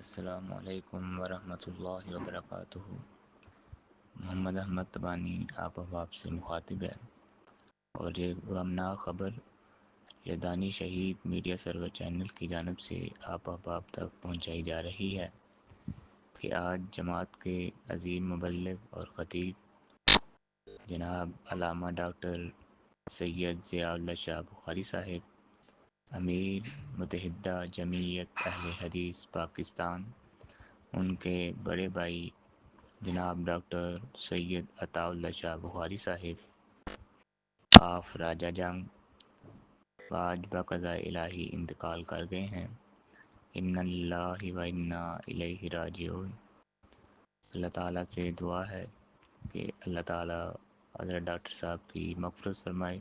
السلام علیکم ورحمۃ اللہ وبرکاتہ۔ محمد احمد تبانی آپ احباب سے مخاطب ہے، اور یہ غمناک خبر یدانی شہید میڈیا سرور چینل کی جانب سے آپ احباب تک پہنچائی جا رہی ہے کہ آج جماعت کے عظیم مبلغ اور خطیب جناب علامہ ڈاکٹر سید ضیاء اللہ شاہ بخاری صاحب، امیر متحدہ جمعیت اہل حدیث پاکستان، ان کے بڑے بھائی جناب ڈاکٹر سید عطا اللہ شاہ بخاری صاحب آف راجہ جنگ آج بقضاء الہی انتقال کر گئے ہیں۔ انا للہ و انا الیہ راجعون۔ اللہ تعالیٰ سے دعا ہے کہ اللہ تعالیٰ حضرت ڈاکٹر صاحب کی مغفرت فرمائے،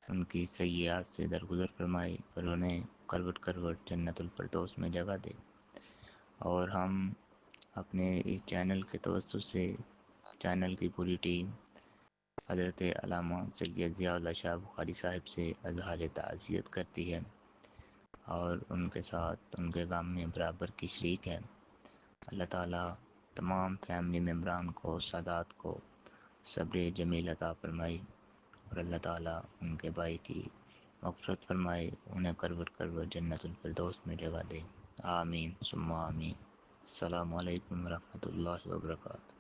ان کی سیئات سے درگزر فرمائے اور انہیں کروٹ کروٹ جنت الفردوس میں جگہ دے۔ اور ہم اپنے اس چینل کے توسط سے، چینل کی پوری ٹیم حضرت علامہ سید ضیاء اللہ شاہ بخاری صاحب سے اظہار تعزیت کرتی ہے اور ان کے ساتھ ان کے غم میں برابر کی شریک ہے۔ اللہ تعالیٰ تمام فیملی ممبران کو، سادات کو صبر جمیل عطا فرمائے، اور اللہ تعالیٰ ان کے بھائی کی مغفرت فرمائے، انہیں کروٹ کروٹ جنت الفردوس میں جگہ دے۔ آمین ثم آمین۔ السلام علیکم ورحمۃ اللہ وبرکاتہ۔